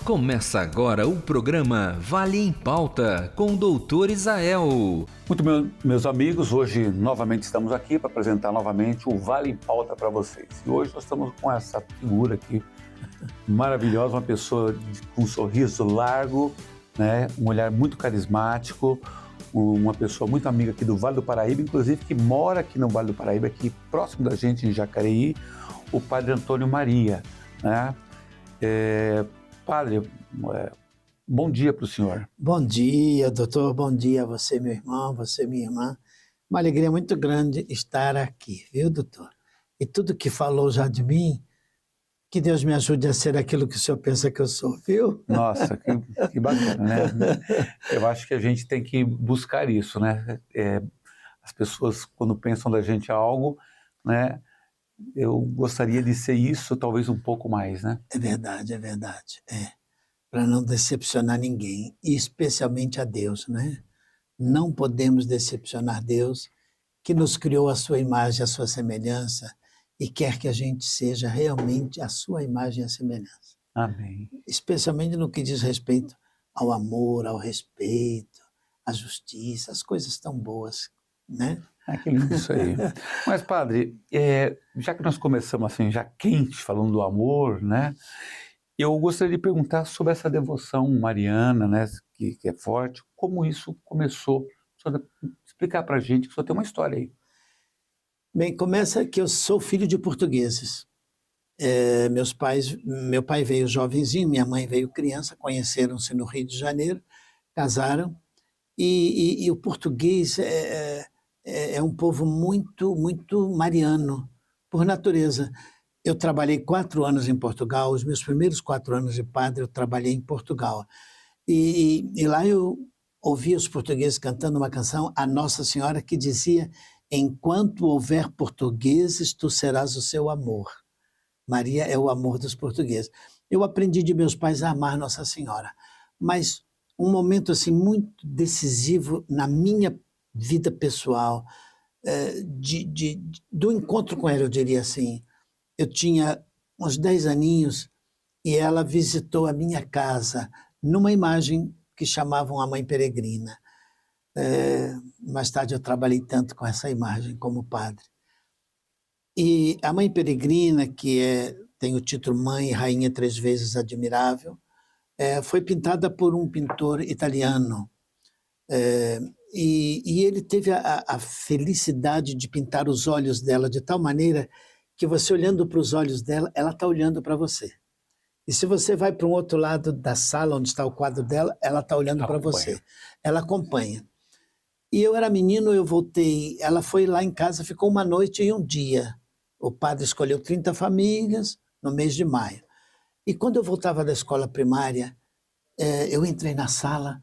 Começa agora o programa Vale em Pauta com o Dr. Isael. Muito bem, meus amigos, hoje novamente estamos aqui para apresentar novamente o Vale em Pauta para vocês. E hoje nós estamos com essa figura aqui maravilhosa, uma pessoa com um sorriso largo, né? Um olhar muito carismático, uma pessoa muito amiga aqui do Vale do Paraíba, inclusive que mora aqui no Vale do Paraíba, aqui próximo da gente em Jacareí, o Padre Antônio Maria, né? Padre, bom dia para o senhor. Bom dia, doutor. Bom dia a você, meu irmão, você, minha irmã. Uma alegria muito grande estar aqui, viu, doutor? E tudo que falou já de mim, que Deus me ajude a ser aquilo que o senhor pensa que eu sou, viu? Nossa, que bacana, né? Eu acho que a gente tem que buscar isso, né? As pessoas, quando pensam da gente algo, né? Eu gostaria de ser isso, talvez um pouco mais, né? É verdade, para não decepcionar ninguém, e especialmente a Deus, né? Não podemos decepcionar Deus, que nos criou a sua imagem, a sua semelhança, e quer que a gente seja realmente a sua imagem e a semelhança. Amém. Especialmente no que diz respeito ao amor, ao respeito, à justiça, as coisas tão boas, né? Que lindo isso aí. Mas, padre, já que nós começamos assim, já quente, falando do amor, né? Eu gostaria de perguntar sobre essa devoção mariana, né? Que é forte. Como isso começou? Só explicar pra gente, que só tem uma história aí. Bem, começa que eu sou filho de portugueses. Meu pai veio jovenzinho, minha mãe veio criança, conheceram-se no Rio de Janeiro, casaram, e o português é um povo muito, muito mariano, por natureza. Eu trabalhei 4 anos em Portugal, os meus primeiros 4 anos de padre eu trabalhei em Portugal. E lá eu ouvi os portugueses cantando uma canção, a Nossa Senhora, que dizia: enquanto houver portugueses, tu serás o seu amor. Maria é o amor dos portugueses. Eu aprendi de meus pais a amar Nossa Senhora, mas um momento assim muito decisivo na minha vida pessoal, do encontro com ela, eu diria assim. Eu tinha uns 10 aninhos e ela visitou a minha casa numa imagem que chamavam a Mãe Peregrina. Mais tarde eu trabalhei tanto com essa imagem como padre. E a Mãe Peregrina, que tem o título Mãe e Rainha 3 vezes admirável, foi pintada por um pintor italiano. E ele teve a felicidade de pintar os olhos dela de tal maneira que você, olhando para os olhos dela, ela está olhando para você. E se você vai para um outro lado da sala onde está o quadro dela, ela está olhando para você. Ela acompanha. E eu era menino, eu voltei, ela foi lá em casa, ficou uma noite e um dia. O padre escolheu 30 famílias no mês de maio. E quando eu voltava da escola primária, eu entrei na sala,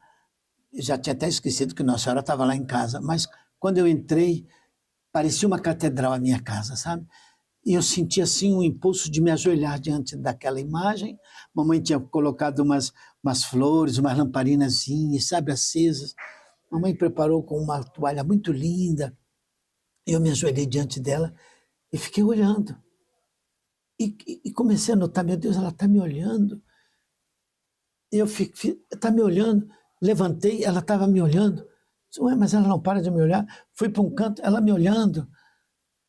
já tinha até esquecido que Nossa Senhora estava lá em casa, mas quando eu entrei, parecia uma catedral a minha casa, sabe? E eu senti assim um impulso de me ajoelhar diante daquela imagem. Mamãe tinha colocado umas flores, umas lamparinazinhas, sabe, acesas. Mamãe preparou com uma toalha muito linda. Eu me ajoelhei diante dela e fiquei olhando. E comecei a notar, meu Deus, ela está me olhando. Eu está me olhando. Levantei, ela estava me olhando. Ué, mas ela não para de me olhar. Fui para um canto, ela me olhando.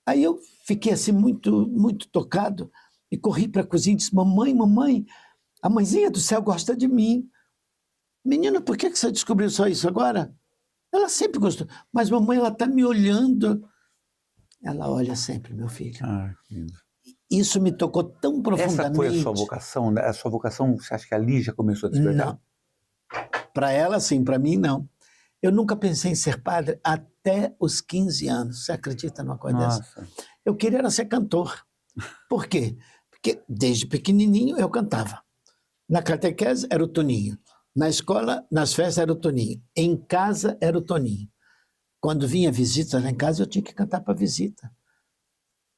Aí eu fiquei assim muito, muito tocado e corri para a cozinha e disse: mamãe, a mãezinha do céu gosta de mim. Menina, por que você descobriu só isso agora? Ela sempre gostou. Mas mamãe, ela está me olhando. Ela olha sempre, meu filho. Que lindo. Isso me tocou tão profundamente. Essa foi a sua vocação? A sua vocação, você acha que ali já começou a despertar? Não. Para ela, sim, para mim, não. Eu nunca pensei em ser padre até os 15 anos. Você acredita numa coisa dessa? Eu queria era ser cantor. Por quê? Porque desde pequenininho eu cantava. Na catequese era o Toninho. Na escola, nas festas era o Toninho. Em casa era o Toninho. Quando vinha visita lá em casa, eu tinha que cantar para visita.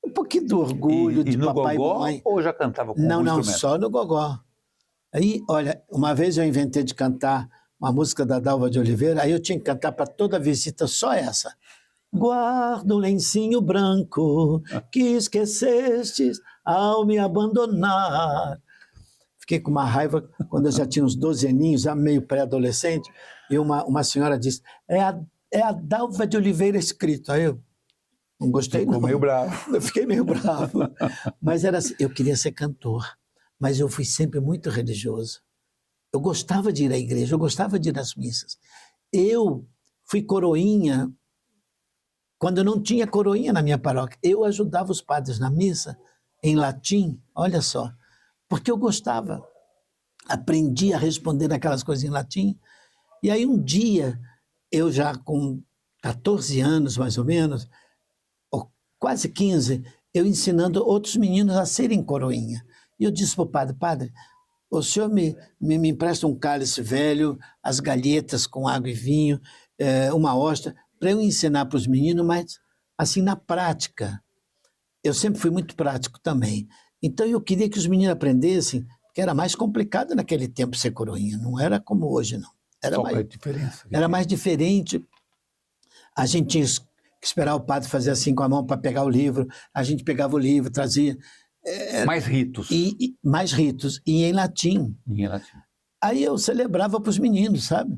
Um pouquinho do orgulho de papai e mamãe. Ou já cantava com algum Não, instrumento? só no gogó. Aí, olha, uma vez eu inventei de cantar uma música da Dalva de Oliveira, aí eu tinha que cantar para toda visita só essa. Guarda o lencinho branco que esquecestes ao me abandonar. Fiquei com uma raiva quando eu já tinha uns 12 aninhos, já meio pré-adolescente, e uma senhora disse, é a Dalva de Oliveira escrito. Aí eu não gostei, Ficou não. meio bravo. Eu fiquei meio bravo. Mas era assim, eu queria ser cantor, mas eu fui sempre muito religioso. Eu gostava de ir à igreja, eu gostava de ir às missas. Eu fui coroinha quando não tinha coroinha na minha paróquia. Eu ajudava os padres na missa, em latim, olha só, porque eu gostava. Aprendi a responder aquelas coisas em latim. E aí um dia, eu já com 14 anos, mais ou menos, ou quase 15, eu ensinando outros meninos a serem coroinha. E eu disse para o padre, padre, o senhor me empresta um cálice velho, as galhetas com água e vinho, uma hóstia, para eu ensinar para os meninos, mas assim, na prática. Eu sempre fui muito prático também. Então eu queria que os meninos aprendessem, porque era mais complicado naquele tempo ser coroinha, não era como hoje, não. Qual é a diferença? Era mais diferente. A gente tinha que esperar o padre fazer assim com a mão para pegar o livro, a gente pegava o livro, trazia... Mais ritos. Mais ritos, e em latim. Em latim. Aí eu celebrava para os meninos, sabe?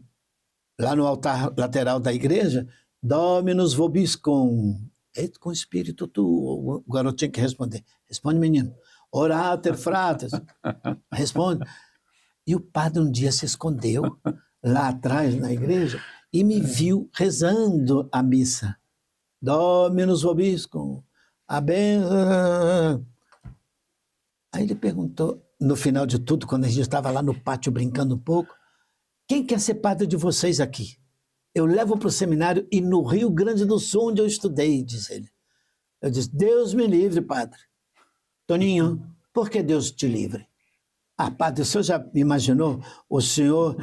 Lá no altar lateral da igreja, Dominus vobiscum, et com espírito tu. O garoto tinha que responder. Responde, menino. Orater fratres. Responde. E o padre um dia se escondeu lá atrás na igreja e me viu rezando a missa. Dominus vobiscum. A benção. Aí ele perguntou, no final de tudo, quando a gente estava lá no pátio brincando um pouco, quem quer ser padre de vocês aqui? Eu levo para o seminário e no Rio Grande do Sul, onde eu estudei, diz ele. Eu disse, Deus me livre, padre. Toninho, por que Deus te livre? Ah, padre, o senhor já me imaginou o senhor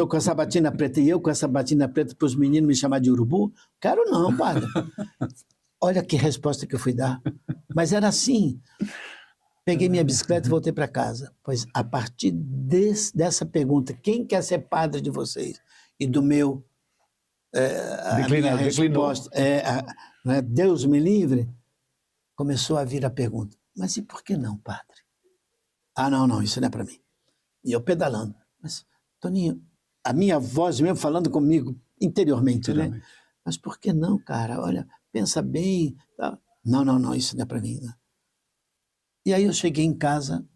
com essa batina preta e eu com essa batina preta para os meninos me chamar de urubu? Quero não, padre. Olha que resposta que eu fui dar. Mas era assim. Peguei minha bicicleta e voltei para casa. Pois a partir dessa pergunta, quem quer ser padre de vocês? E do meu... Declinou. Né, Deus me livre, começou a vir a pergunta, mas e por que não, padre? Ah, não, isso não é para mim. E eu pedalando. Mas, Toninho, a minha voz mesmo falando comigo interiormente, né? Mas por que não, cara? Olha, pensa bem. Tá? Não, isso não é para mim. Né? E aí eu cheguei em casa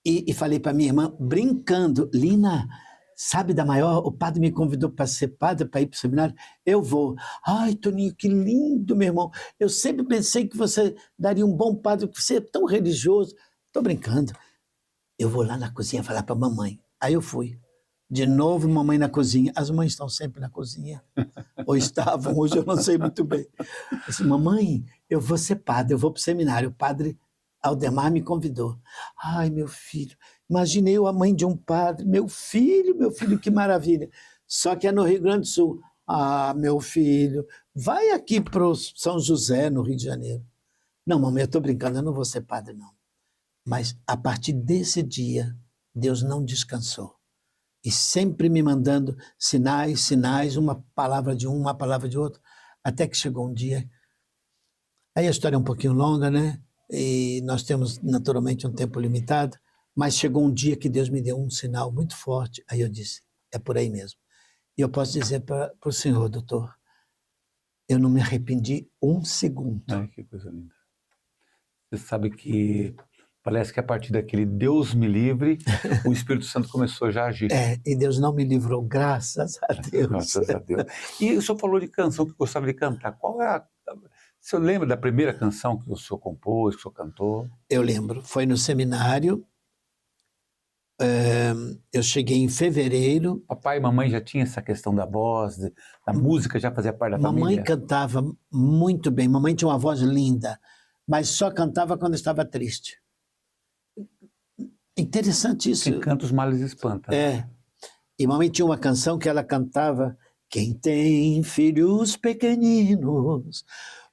e falei para minha irmã, brincando, Lina, sabe da maior? O padre me convidou para ser padre, para ir para o seminário. Eu vou. Ai, Toninho, que lindo, meu irmão. Eu sempre pensei que você daria um bom padre, porque você é tão religioso. Estou brincando. Eu vou lá na cozinha falar para a mamãe. Aí eu fui. De novo, mamãe na cozinha. As mães estão sempre na cozinha. Ou estavam, hoje eu não sei muito bem. Eu disse, mamãe, eu vou ser padre, eu vou para o seminário. O padre Aldemar me convidou. Ai, meu filho, imaginei eu a mãe de um padre. Meu filho, que maravilha. Só que é no Rio Grande do Sul. Ah, meu filho, vai aqui para o São José, no Rio de Janeiro. Não, mamãe, eu estou brincando, eu não vou ser padre, não. Mas a partir desse dia, Deus não descansou. E sempre me mandando sinais, uma palavra de um, uma palavra de outro, até que chegou um dia. Aí a história é um pouquinho longa, né? E nós temos, naturalmente, um tempo limitado, mas chegou um dia que Deus me deu um sinal muito forte. Aí eu disse, é por aí mesmo. E eu posso dizer para o senhor, doutor, eu não me arrependi um segundo. Ai, que coisa linda. Você sabe que parece que a partir daquele Deus me livre, o Espírito Santo começou já a agir. E Deus não me livrou, graças a Deus. Graças a Deus. E o senhor falou de canção que gostava de cantar. Qual é o senhor lembra da primeira canção que o senhor compôs, que o senhor cantou? Eu lembro. Foi no seminário. Eu cheguei em fevereiro. Papai e mamãe já tinham essa questão da voz, da música, já fazia parte da família? Mamãe cantava muito bem. Mamãe tinha uma voz linda, mas só cantava quando estava triste. Interessante isso. Quem canta os males espanta. E mamãe tinha uma canção que ela cantava: quem tem filhos pequeninos,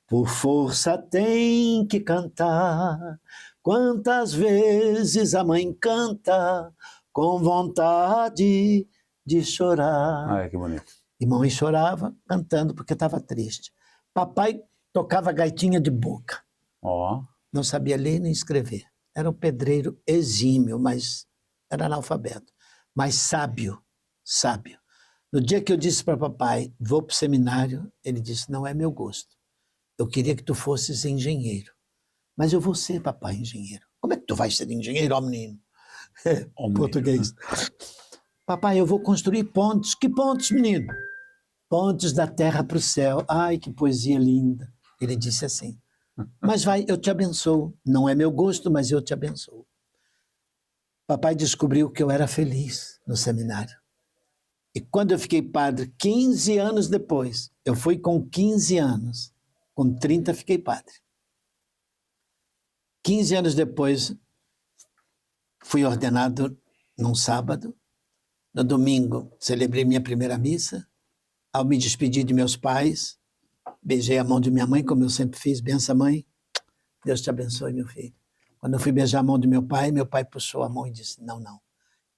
por força tem que cantar. Quantas vezes a mãe canta com vontade de chorar. Ai, que bonito. E mamãe chorava cantando porque estava triste. Papai tocava gaitinha de boca. Ó. Não sabia ler nem escrever. Era um pedreiro exímio, mas era analfabeto, mas sábio, sábio. No dia que eu disse para papai, vou para o seminário, ele disse, não é meu gosto. Eu queria que tu fosses engenheiro. Mas eu vou ser, papai, engenheiro. Como é que tu vais ser engenheiro, ó menino? Português. Papai, eu vou construir pontes. Que pontes, menino? Pontes da terra para o céu. Ai, que poesia linda. Ele disse assim. Mas vai, eu te abençoo. Não é meu gosto, mas eu te abençoo. Papai descobriu que eu era feliz no seminário. E quando eu fiquei padre, 15 anos depois, eu fui com 15 anos, com 30 fiquei padre. 15 anos depois, fui ordenado num sábado. No domingo, celebrei minha primeira missa. Ao me despedir de meus pais, beijei a mão de minha mãe, como eu sempre fiz. Benção, mãe. Deus te abençoe, meu filho. Quando eu fui beijar a mão de meu pai puxou a mão e disse, não, não.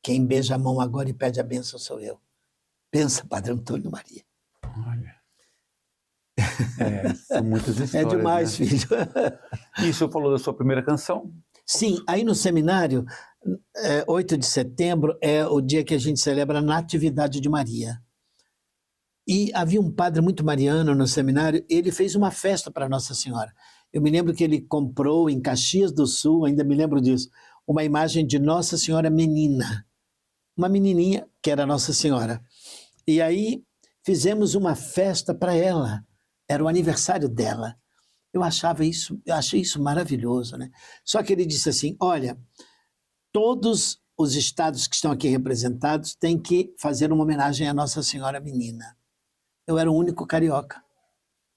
Quem beija a mão agora e pede a bênção sou eu. Pensa, Padre Antônio Maria. Olha. São muitas histórias. É demais, né? filho. E o senhor falou da sua primeira canção? Sim, aí no seminário, 8 de setembro é o dia que a gente celebra a Natividade de Maria. E havia um padre muito mariano no seminário, ele fez uma festa para Nossa Senhora. Eu me lembro que ele comprou em Caxias do Sul, ainda me lembro disso, uma imagem de Nossa Senhora menina. Uma menininha que era Nossa Senhora. E aí fizemos uma festa para ela. Era o aniversário dela. Eu achei isso maravilhoso, né? Só que ele disse assim, olha, todos os estados que estão aqui representados têm que fazer uma homenagem à Nossa Senhora menina. Eu era o único carioca.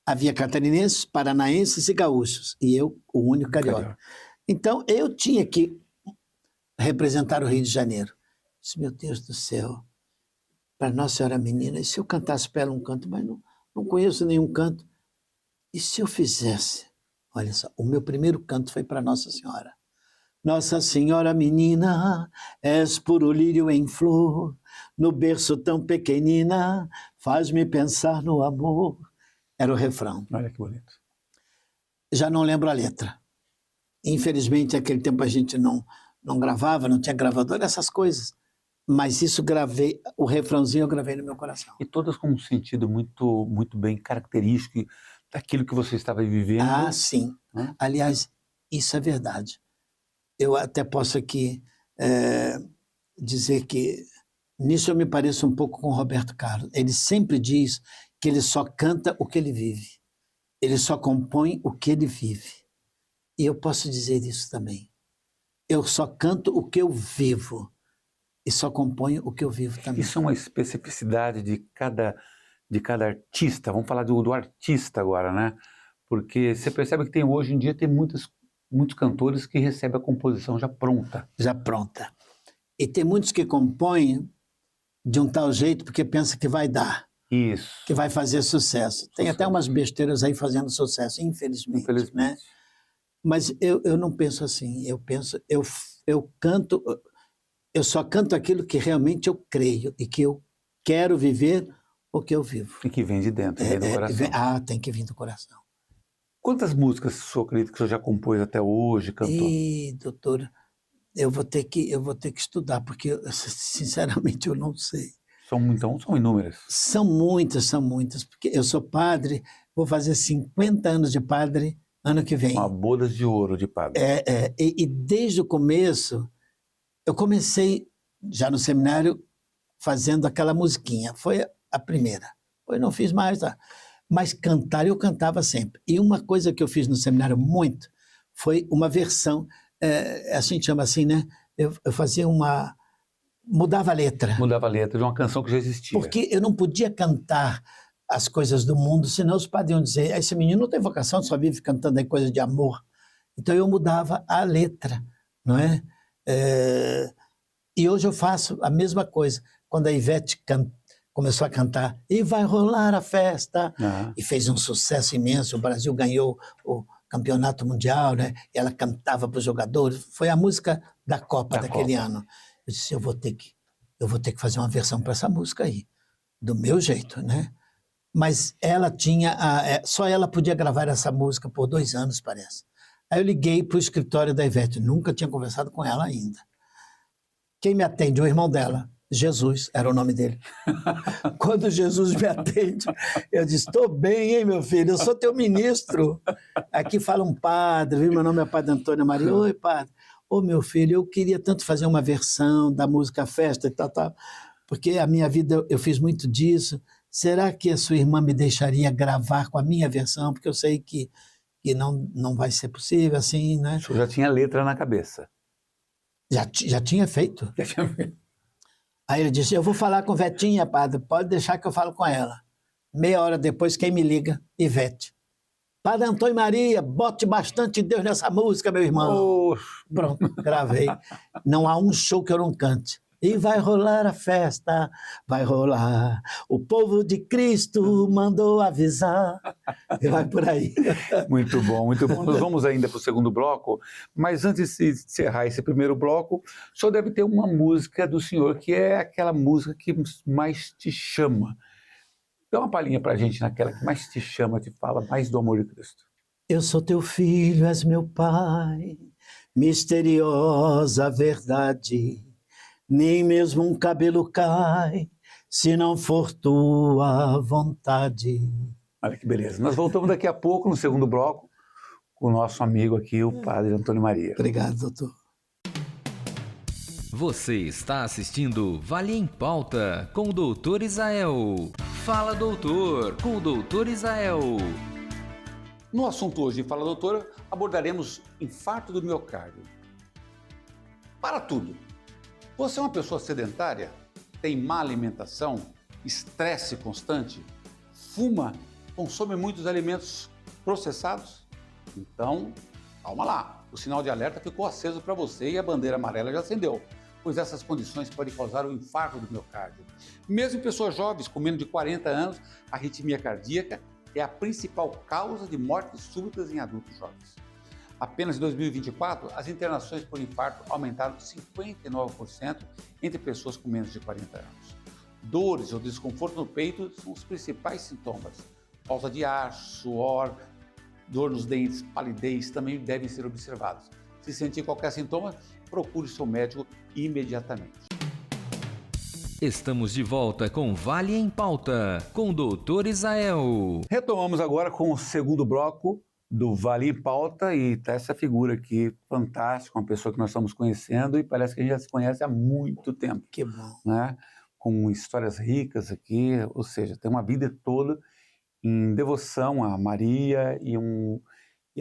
Havia catarinenses, paranaenses e gaúchos. E eu, o único carioca. Então, eu tinha que representar o Rio de Janeiro. Eu disse, meu Deus do céu, para Nossa Senhora menina, e se eu cantasse para ela um canto, mas não conheço nenhum canto. E se eu fizesse? Olha só, o meu primeiro canto foi para Nossa Senhora. Nossa Senhora menina, és puro lírio em flor, no berço tão pequenina, faz-me pensar no amor. Era o refrão. Olha que bonito. Já não lembro a letra. Infelizmente, naquele tempo a gente não gravava, não tinha gravador, essas coisas. Mas isso gravei, o refrãozinho eu gravei no meu coração. E todas com um sentido muito, muito bem característico daquilo que você estava vivendo. Ah, sim. Aliás, isso é verdade. Eu até posso aqui dizer que nisso eu me pareço um pouco com o Roberto Carlos. Ele sempre diz que ele só canta o que ele vive. Ele só compõe o que ele vive. E eu posso dizer isso também. Eu só canto o que eu vivo. E só componho o que eu vivo também. Isso é uma especificidade de cada artista. Vamos falar do artista agora, né? Porque você percebe que hoje em dia tem muitos cantores que recebem a composição já pronta. Já pronta. E tem muitos que compõem de um tal jeito porque pensa que vai dar. Isso. Que vai fazer sucesso. Tem até umas besteiras aí fazendo sucesso, infelizmente. Né? Mas eu não penso assim. Eu penso, eu canto, eu só canto aquilo que realmente eu creio e que eu quero viver o que eu vivo. E que vem de dentro, vem do coração. Tem que vir do coração. Quantas músicas o senhor acredita que o senhor já compôs até hoje, cantou? Doutor, eu vou ter que estudar, porque, sinceramente, eu não sei. São inúmeras. São muitas, porque eu sou padre, vou fazer 50 anos de padre ano que vem. Uma bodas de ouro de padre. E desde o começo, eu comecei já no seminário fazendo aquela musiquinha, foi a primeira. Depois não fiz mais, mas cantar eu cantava sempre. E uma coisa que eu fiz no seminário muito foi uma versão, a gente chama assim, né? Eu fazia mudava a letra. Mudava a letra de uma canção que já existia. Porque eu não podia cantar as coisas do mundo, senão os padres iam dizer, esse menino não tem vocação, só vive cantando aí coisa de amor. Então eu mudava a letra, não é? E hoje eu faço a mesma coisa. Quando a Ivete começou a cantar, e vai rolar a festa, e fez um sucesso imenso, o Brasil ganhou o campeonato mundial, né? E ela cantava para os jogadores, foi a música da Copa daquele ano. Eu disse, eu vou ter que fazer uma versão para essa música aí, do meu jeito, né? Mas ela tinha, só ela podia gravar essa música por 2 anos, parece. Aí eu liguei para o escritório da Ivete, nunca tinha conversado com ela ainda. Quem me atende? O irmão dela. Jesus, era o nome dele. Quando Jesus me atende, eu disse, estou bem, hein, meu filho? Eu sou teu ministro. Aqui fala um padre, viu? Meu nome é Padre Antônio Maria. Oi, padre. Ô, meu filho, eu queria tanto fazer uma versão da música Festa e tal, porque a minha vida, eu fiz muito disso. Será que a sua irmã me deixaria gravar com a minha versão? Porque eu sei que não vai ser possível, assim, né? O senhor já tinha letra na cabeça. Já tinha feito. Já tinha feito. Aí ele disse, eu vou falar com Vetinha, padre, pode deixar que eu falo com ela. Meia hora depois, quem me liga? Ivete. Padre Antônio Maria, bote bastante Deus nessa música, meu irmão. Oh. Pronto, gravei. Não há um show que eu não cante. E vai rolar a festa, vai rolar. O povo de Cristo mandou avisar. E vai por aí. Muito bom, muito bom. Nós vamos ainda para o segundo bloco, mas antes de encerrar esse primeiro bloco, o senhor deve ter uma música do senhor que é aquela música que mais te chama. Dá uma palhinha para a gente naquela que mais te chama, te fala mais do amor de Cristo. Eu sou teu filho, és meu pai, misteriosa verdade. Nem mesmo um cabelo cai, se não for tua vontade. Olha que beleza. Nós voltamos daqui a pouco, no segundo bloco, com o nosso amigo aqui, o Padre Antônio Maria. Obrigado, doutor. Você está assistindo Vale em Pauta, com o Doutor Israel. Fala, doutor, com o Doutor Israel. No assunto hoje, Fala Doutor, abordaremos infarto do miocárdio. Para tudo. Você é uma pessoa sedentária? Tem má alimentação? Estresse constante? Fuma? Consome muitos alimentos processados? Então, calma lá. O sinal de alerta ficou aceso para você e a bandeira amarela já acendeu, pois essas condições podem causar o infarto do miocárdio. Mesmo em pessoas jovens com menos de 40 anos, a arritmia cardíaca é a principal causa de mortes súbitas em adultos jovens. Apenas em 2024, as internações por infarto aumentaram 59% entre pessoas com menos de 40 anos. Dores ou desconforto no peito são os principais sintomas. Falta de ar, suor, dor nos dentes, palidez também devem ser observados. Se sentir qualquer sintoma, procure seu médico imediatamente. Estamos de volta com Vale em Pauta, com o Doutor Israel. Retomamos agora com o segundo bloco do Vale em Pauta e tá essa figura aqui fantástica, uma pessoa que nós estamos conhecendo e parece que a gente já se conhece há muito tempo. Que bom. Né? Com histórias ricas aqui, ou seja, tem uma vida toda em devoção a Maria e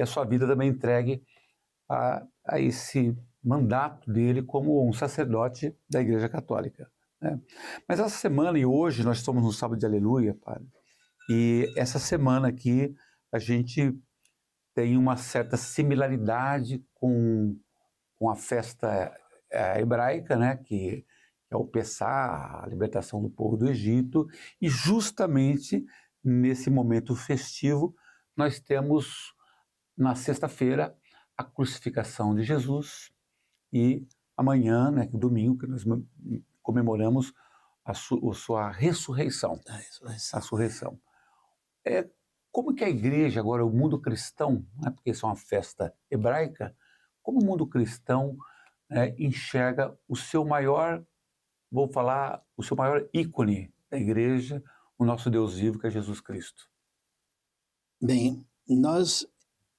a sua vida também entregue a esse mandato dele como um sacerdote da Igreja Católica. Né? Mas essa semana e hoje nós estamos no Sábado de Aleluia, padre, e essa semana aqui a gente tem uma certa similaridade com a festa hebraica, né, que é o Pessá, a libertação do povo do Egito, e justamente nesse momento festivo nós temos na sexta-feira a crucificação de Jesus e amanhã, né, domingo, que nós comemoramos a sua ressurreição. A ressurreição. Como que a igreja, agora o mundo cristão, né, porque isso é uma festa hebraica, como o mundo cristão enxerga o seu maior, o seu maior ícone da igreja, o nosso Deus vivo, que é Jesus Cristo? Bem, nós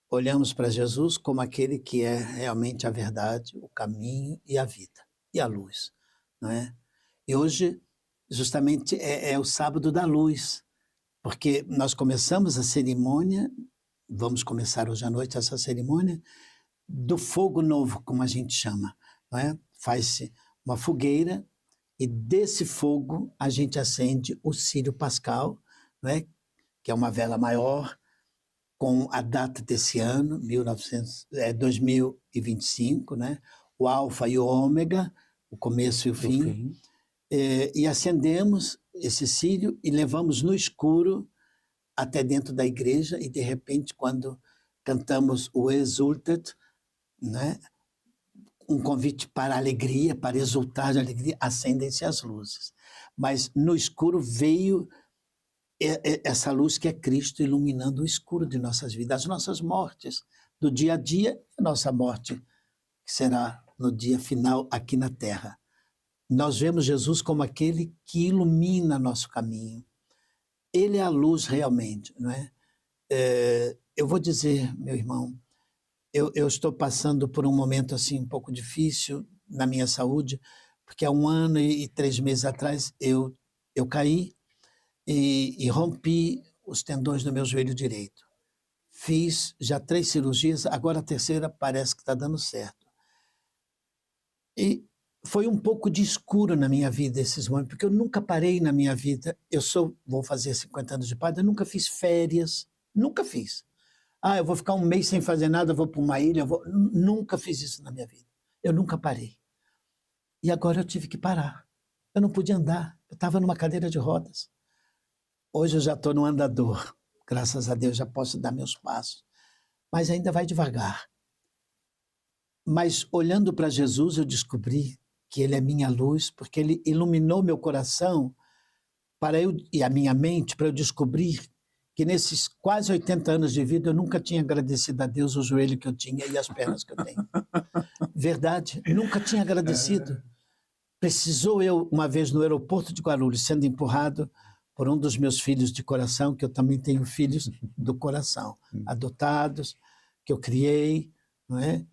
olhamos para Jesus como aquele que é realmente a verdade, o caminho e a vida, e a luz, não é? E hoje, justamente, é o sábado da luz, porque nós começamos a cerimônia, vamos começar hoje à noite essa cerimônia, do fogo novo, como a gente chama, não é? Faz-se uma fogueira e desse fogo a gente acende o círio pascal, não é? Que é uma vela maior, com a data desse ano, 2025, né? O alfa e o ômega, o começo e o fim. E acendemos esse círio e levamos no escuro até dentro da igreja e, de repente, quando cantamos o Exultet, né? Um convite para a alegria, para exultar de alegria, acendem-se as luzes. Mas no escuro veio essa luz que é Cristo iluminando o escuro de nossas vidas, as nossas mortes do dia a dia e a nossa morte, que será no dia final aqui na Terra. nós vemos Jesus como aquele que ilumina nosso caminho. Ele é a luz realmente, não é? Eu vou dizer, meu irmão, eu estou passando por um momento assim um pouco difícil na minha saúde, porque há 1 ano e 3 meses atrás eu caí e rompi os tendões do meu joelho direito. Fiz já 3 cirurgias, agora a terceira parece que está dando certo. E foi um pouco de escuro na minha vida esses momentos, porque eu nunca parei na minha vida. Vou fazer 50 anos de padre, eu nunca fiz férias, nunca fiz. Eu vou ficar 1 mês sem fazer nada, vou para uma ilha, nunca fiz isso na minha vida. Eu nunca parei. E agora eu tive que parar. Eu não podia andar, eu estava numa cadeira de rodas. Hoje eu já estou no andador, graças a Deus já posso dar meus passos, mas ainda vai devagar. Mas olhando para Jesus eu descobri que Ele é minha luz, porque Ele iluminou meu coração e a minha mente para eu descobrir que nesses quase 80 anos de vida eu nunca tinha agradecido a Deus o joelho que eu tinha e as pernas que eu tenho. Verdade, nunca tinha agradecido. Precisou eu, uma vez no aeroporto de Guarulhos, sendo empurrado por um dos meus filhos de coração, que eu também tenho filhos do coração, adotados, que eu criei, não é?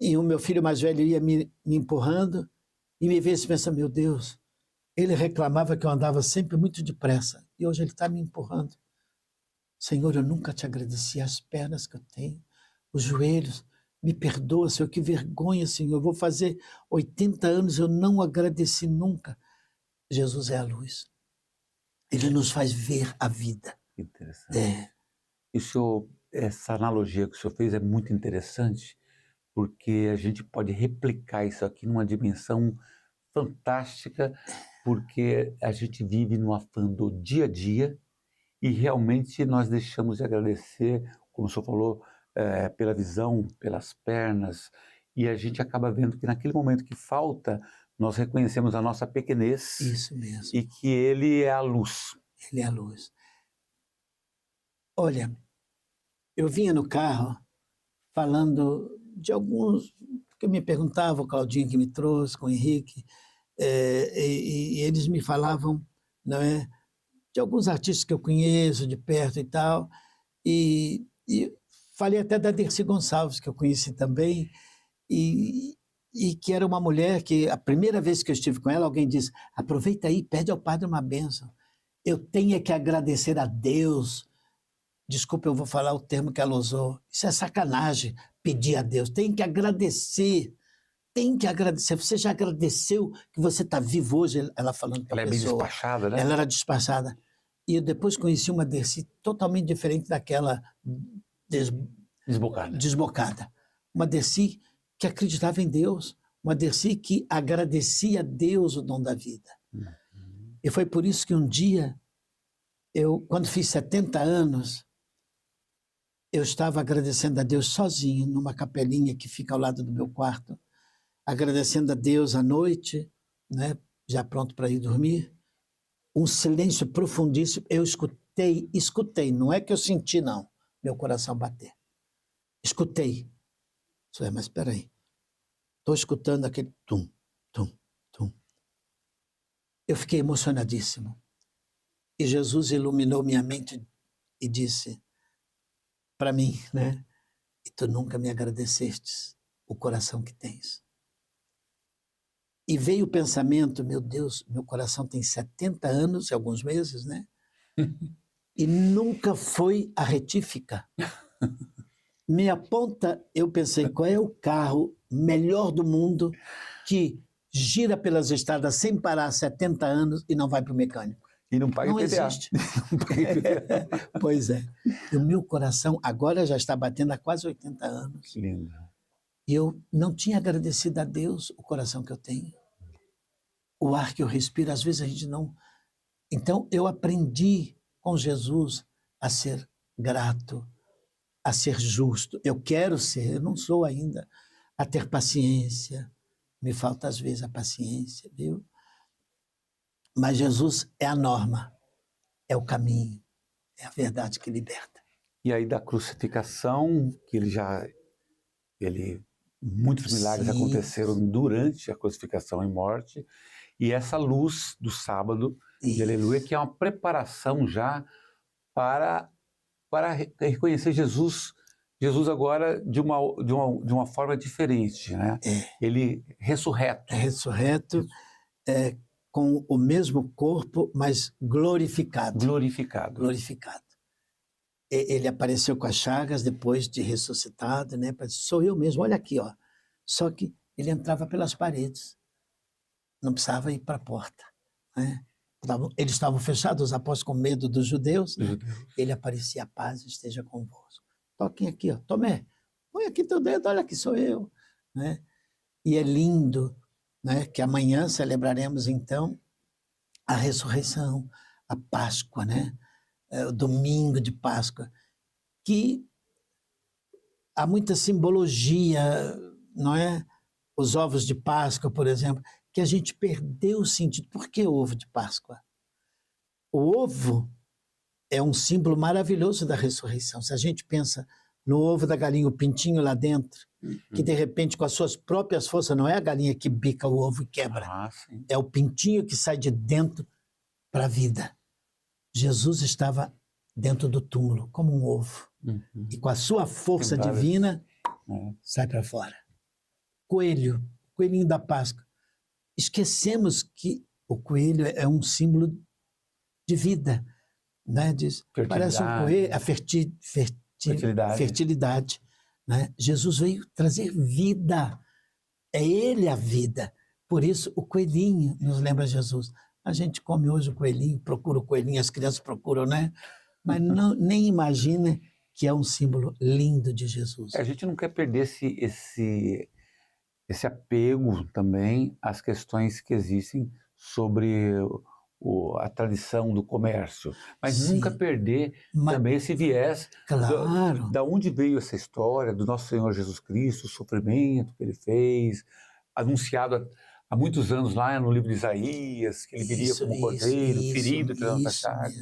E o meu filho mais velho ia me empurrando e me vê e pensa, meu Deus, ele reclamava que eu andava sempre muito depressa e hoje ele está me empurrando. Senhor, eu nunca te agradeci as pernas que eu tenho, os joelhos, me perdoa, Senhor, que vergonha, Senhor, eu vou fazer 80 anos, eu não agradeci nunca. Jesus é a luz. Ele nos faz ver a vida. Interessante. E essa analogia que o senhor fez é muito interessante, porque a gente pode replicar isso aqui numa dimensão fantástica, porque a gente vive no afã do dia a dia e realmente nós deixamos de agradecer, como o senhor falou, pela visão, pelas pernas, e a gente acaba vendo que naquele momento que falta, nós reconhecemos a nossa pequenez. Isso mesmo. E que Ele é a luz. Ele é a luz. Olha, eu vinha no carro falando de alguns, que me perguntavam, o Claudinho que me trouxe, com o Henrique, e eles me falavam, não é, de alguns artistas que eu conheço de perto e tal, e falei até da Dercy Gonçalves, que eu conheci também, e que era uma mulher que, a primeira vez que eu estive com ela, alguém disse, aproveita aí, pede ao padre uma bênção. Eu tenho que agradecer a Deus. Desculpa, eu vou falar o termo que ela usou. Isso é sacanagem, pedir a Deus. Tem que agradecer. Tem que agradecer. Você já agradeceu que você está vivo hoje? Ela falando para a pessoa. Ela é bem despachada, né? Ela era despachada. E eu depois conheci uma Dercy totalmente diferente daquela desbocada. Uma Dercy que acreditava em Deus. Uma Dercy que agradecia a Deus o dom da vida. E foi por isso que um dia, quando fiz 70 anos, eu estava agradecendo a Deus sozinho, numa capelinha que fica ao lado do meu quarto, agradecendo a Deus à noite, né, já pronto para ir dormir, um silêncio profundíssimo. Eu escutei, não é que eu senti, não, meu coração bater. Escutei. Mas espera aí, estou escutando aquele tum, tum, tum. Eu fiquei emocionadíssimo. E Jesus iluminou minha mente e disse para mim, né? E tu nunca me agradecestes o coração que tens. E veio o pensamento, meu Deus, meu coração tem 70 anos e alguns meses, né? E nunca foi a retífica. Minha ponta, eu pensei, qual é o carro melhor do mundo que gira pelas estradas sem parar 70 anos e não vai para o mecânico? E não paga IPVA. Existe. Pois é. E o meu coração agora já está batendo há quase 80 anos. Lindo. E eu não tinha agradecido a Deus o coração que eu tenho. O ar que eu respiro, às vezes a gente não... Então eu aprendi com Jesus a ser grato, a ser justo. Eu quero ser, eu não sou ainda. A ter paciência. Me falta às vezes a paciência, viu? Mas Jesus é a norma, é o caminho, é a verdade que liberta. E aí da crucificação, que muitos milagres aconteceram durante a crucificação e morte, E essa luz do sábado de Isso. Aleluia, que é uma preparação já para reconhecer Jesus agora de uma forma diferente, né? Ele ressurreto. É ressurreto, com o mesmo corpo, mas glorificado. Glorificado. Ele apareceu com as chagas depois de ressuscitado, né? Sou eu mesmo, olha aqui, ó. Só que ele entrava pelas paredes, não precisava ir para a porta, né? Eles estavam fechados, os apóstolos com medo dos judeus, né? Ele aparecia, a paz esteja convosco. Toquem aqui, ó. Tomé, põe aqui teu dedo, olha que sou eu, né? E é lindo, né, que amanhã celebraremos então a ressurreição, a Páscoa, né? O domingo de Páscoa, que há muita simbologia, não é? Os ovos de Páscoa, por exemplo, que a gente perdeu o sentido. Por que ovo de Páscoa? O ovo é um símbolo maravilhoso da ressurreição. Se a gente pensa no ovo da galinha, o pintinho lá dentro, que de repente com as suas próprias forças, não é a galinha que bica o ovo e quebra, é o pintinho que sai de dentro para a vida. Jesus estava dentro do túmulo, como um ovo, e com a sua força divina, sai para fora. Coelhinho da Páscoa. Esquecemos que o coelho é um símbolo de vida, né? Parece um coelho, a fertilidade, né? Jesus veio trazer vida, é Ele a vida. Por isso o coelhinho nos lembra Jesus. A gente come hoje o coelhinho, procura o coelhinho, as crianças procuram, né? Mas nem imagina que é um símbolo lindo de Jesus. A gente não quer perder esse apego também às questões que existem sobre a tradição do comércio, mas nunca perder também esse viés da onde veio essa história do nosso Senhor Jesus Cristo, o sofrimento que Ele fez, anunciado há muitos anos lá no livro de Isaías, que Ele viria como cordeiro, ferido pela nossa chaga.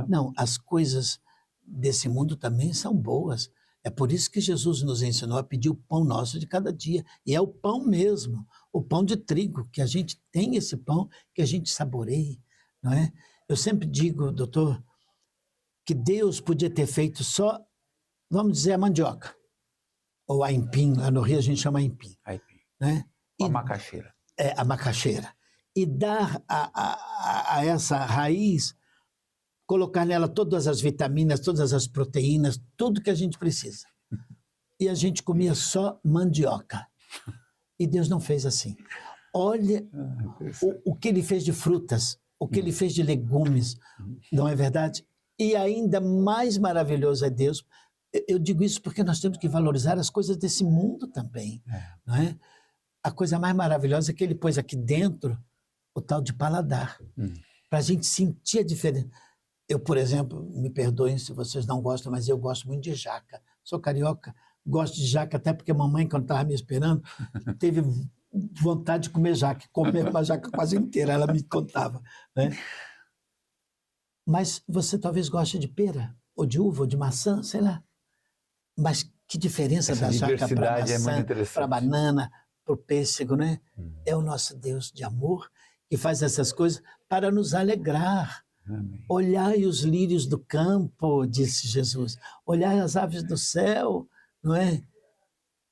Não, as coisas desse mundo também são boas. É por isso que Jesus nos ensinou a pedir o pão nosso de cada dia. E é o pão mesmo, o pão de trigo, que a gente tem esse pão, que a gente saboreie, não é? Eu sempre digo, doutor, que Deus podia ter feito só, vamos dizer, a mandioca, ou a aipim, lá no Rio a gente chama aipim. Né? A macaxeira. A macaxeira. E dar a essa raiz, colocar nela todas as vitaminas, todas as proteínas, tudo que a gente precisa. E a gente comia só mandioca. E Deus não fez assim. Olha o que Ele fez de frutas, o que Ele fez de legumes, não é verdade? E ainda mais maravilhoso é Deus. Eu digo isso porque nós temos que valorizar as coisas desse mundo também, não é? A coisa mais maravilhosa é que Ele pôs aqui dentro o tal de paladar, para a gente sentir a diferença. Eu, por exemplo, me perdoem se vocês não gostam, mas eu gosto muito de jaca. Sou carioca, gosto de jaca, até porque a mamãe, quando estava me esperando, teve vontade de comer jaca, comer uma jaca quase inteira, ela me contava, né? Mas você talvez goste de pera, ou de uva, ou de maçã, sei lá. Mas que diferença da jaca para maçã, para banana, para o pêssego, né? É o nosso Deus de amor que faz essas coisas para nos alegrar. Amém. Olhai os lírios do campo, disse Jesus. Olhai as aves do céu, não é?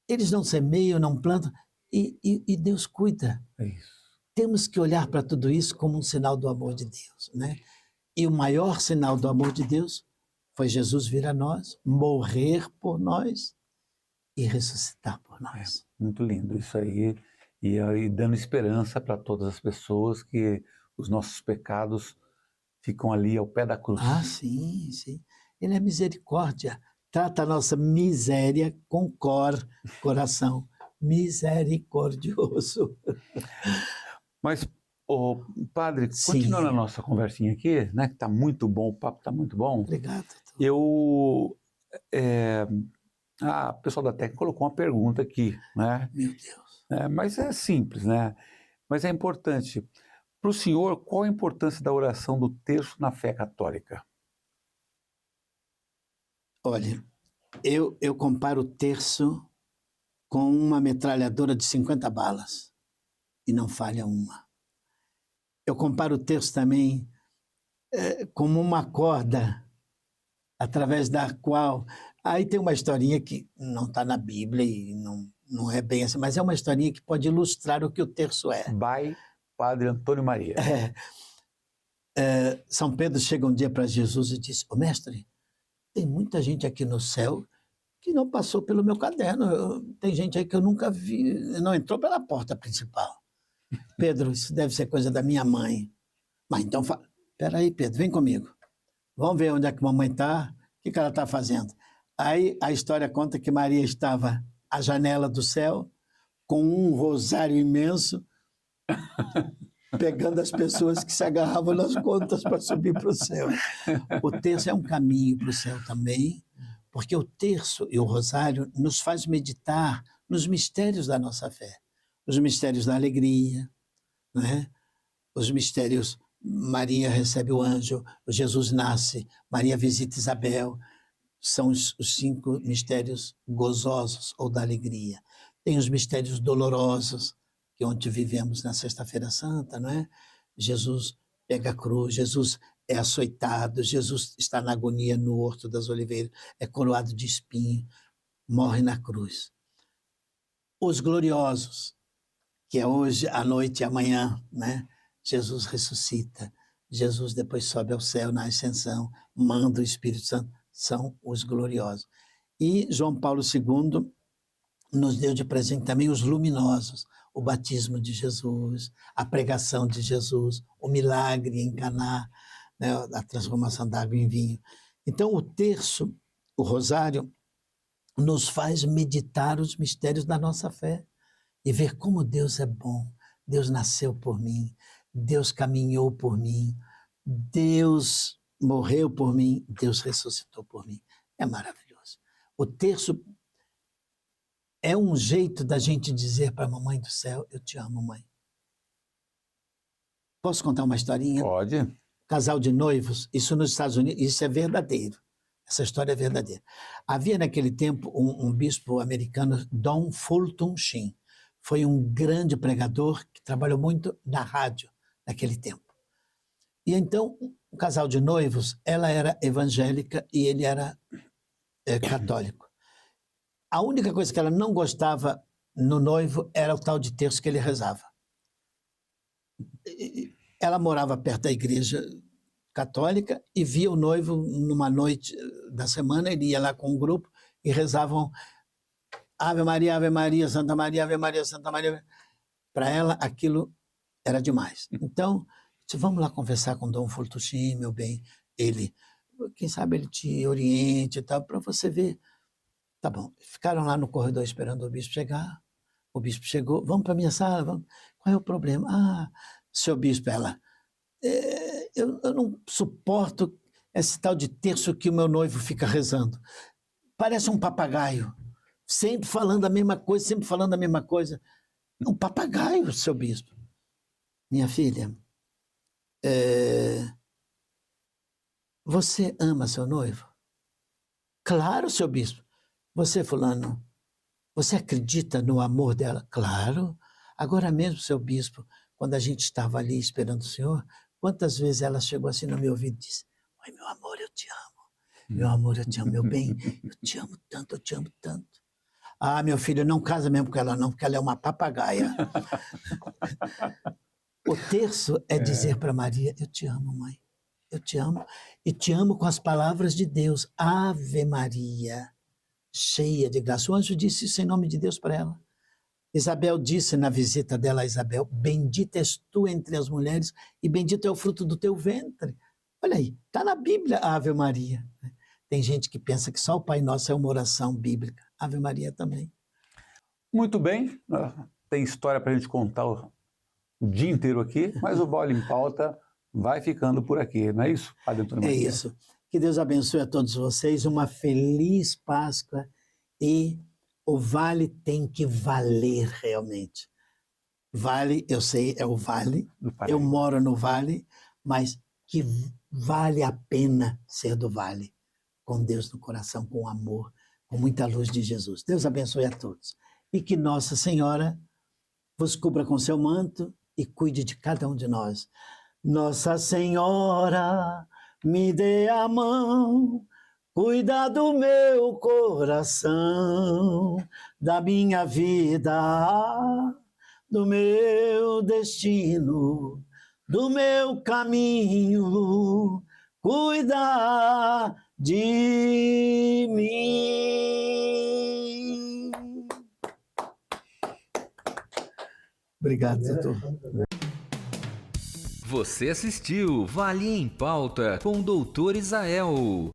Eles não semeiam, não plantam, e Deus cuida. É isso. Temos que olhar para tudo isso como um sinal do amor de Deus, né? E o maior sinal do amor de Deus foi Jesus vir a nós, morrer por nós e ressuscitar por nós. Muito lindo isso aí. E dando esperança para todas as pessoas que os nossos pecados ficam ali ao pé da cruz. Ah, sim, sim. Ele é misericórdia. Trata a nossa miséria com coração. Misericordioso. Mas, padre, Sim. continuando a nossa conversinha aqui, né, que está muito bom, o papo está muito bom. Obrigado. A pessoal da técnica colocou uma pergunta aqui, né? Meu Deus. Mas é simples, né? Mas é importante. Para o senhor, qual a importância da oração do terço na fé católica? Olha, eu comparo o terço com uma metralhadora de 50 balas e não falha uma. eu comparo o terço também como uma corda através da qual... Aí tem uma historinha que não está na Bíblia e não é bem assim, mas é uma historinha que pode ilustrar o que o terço é. By Padre Antônio Maria. São Pedro chega um dia para Jesus e diz: "Ô mestre, tem muita gente aqui no céu que não passou pelo meu caderno. Tem gente aí que eu nunca vi, não entrou pela porta principal." "Pedro, isso deve ser coisa da minha mãe." "Mas então, peraí, Pedro, vem comigo. Vamos ver onde é que a mamãe está, o que ela está fazendo." Aí a história conta que Maria estava à janela do céu, com um rosário imenso, pegando as pessoas que se agarravam nas contas para subir para o céu. O terço é um caminho para o céu também, porque o terço e o rosário nos faz meditar nos mistérios da nossa fé. Os mistérios da alegria, né? Os mistérios, Maria recebe o anjo, Jesus nasce, Maria visita Isabel. São os 5 mistérios gozosos ou da alegria. Tem os mistérios dolorosos, que ontem vivemos na Sexta-feira Santa, não é? Jesus pega a cruz, Jesus é açoitado, Jesus está na agonia no Horto das Oliveiras, é coroado de espinho, morre na cruz. Os gloriosos, que é hoje, à noite e amanhã, né? Jesus ressuscita, Jesus depois sobe ao céu na ascensão, manda o Espírito Santo, são os gloriosos. E João Paulo II nos deu de presente também os luminosos, o batismo de Jesus, a pregação de Jesus, o milagre em Caná, né, a transformação da água em vinho. Então, o terço, o rosário, nos faz meditar os mistérios da nossa fé e ver como Deus é bom. Deus nasceu por mim, Deus caminhou por mim, Deus morreu por mim, Deus ressuscitou por mim. É maravilhoso. O terço é um jeito da gente dizer para a mamãe do céu: "Eu te amo, mãe." Posso contar uma historinha? Pode. Casal de noivos, isso nos Estados Unidos, isso é verdadeiro. Essa história é verdadeira. Havia naquele tempo um bispo americano, Don Fulton Sheen. Foi um grande pregador que trabalhou muito na rádio naquele tempo. E então, um casal de noivos, ela era evangélica e ele era católico. A única coisa que ela não gostava no noivo era o tal de terço que ele rezava. Ela morava perto da igreja católica e via o noivo numa noite da semana, ele ia lá com um grupo e rezavam Ave Maria, Santa Maria, Ave Maria, Santa Maria. Para ela, aquilo era demais. Então, disse: "Vamos lá conversar com Dom Fultuchin, meu bem." Ele, quem sabe ele te oriente e tal, para você ver. Tá bom. Ficaram lá no corredor esperando o bispo chegar. O bispo chegou: "Vamos para a minha sala, vamos." "Qual é o problema?" "Ah, seu bispo," ela, eu não suporto esse tal de terço que o meu noivo fica rezando. Parece um papagaio, sempre falando a mesma coisa, sempre falando a mesma coisa." "Um papagaio, seu bispo." "Minha filha, você ama seu noivo?" "Claro, seu bispo." "Você, fulano, você acredita no amor dela?" "Claro." "Agora mesmo, seu bispo, quando a gente estava ali esperando o senhor, quantas vezes ela chegou assim no meu ouvido e disse: 'Oi, meu amor, eu te amo. Meu amor, eu te amo, meu bem. Eu te amo tanto, eu te amo tanto.'" "Ah, meu filho, não casa mesmo com ela não, porque ela é uma papagaia." O terço é dizer para Maria: "Eu te amo, mãe. Eu te amo. E te amo com as palavras de Deus. Ave Maria, cheia de graça." O anjo disse isso em nome de Deus para ela. Isabel disse na visita dela a Isabel: "Bendita és tu entre as mulheres e bendito é o fruto do teu ventre." Olha aí, está na Bíblia a Ave Maria. Tem gente que pensa que só o Pai Nosso é uma oração bíblica. Ave Maria também. Muito bem. Tem história para a gente contar o dia inteiro aqui, mas o Bola em Pauta vai ficando por aqui, não é isso, Padre Antônio Maria? É isso. Que Deus abençoe a todos vocês, uma feliz Páscoa, e o vale tem que valer realmente. Vale, eu sei, é o vale, eu moro no vale, mas que vale a pena ser do vale, com Deus no coração, com amor, com muita luz de Jesus. Deus abençoe a todos. E que Nossa Senhora vos cubra com seu manto e cuide de cada um de nós. Nossa Senhora, me dê a mão, cuida do meu coração, da minha vida, do meu destino, do meu caminho, cuida de mim. Obrigado, doutor. Você assistiu Vale em Pauta com o Dr. Isael.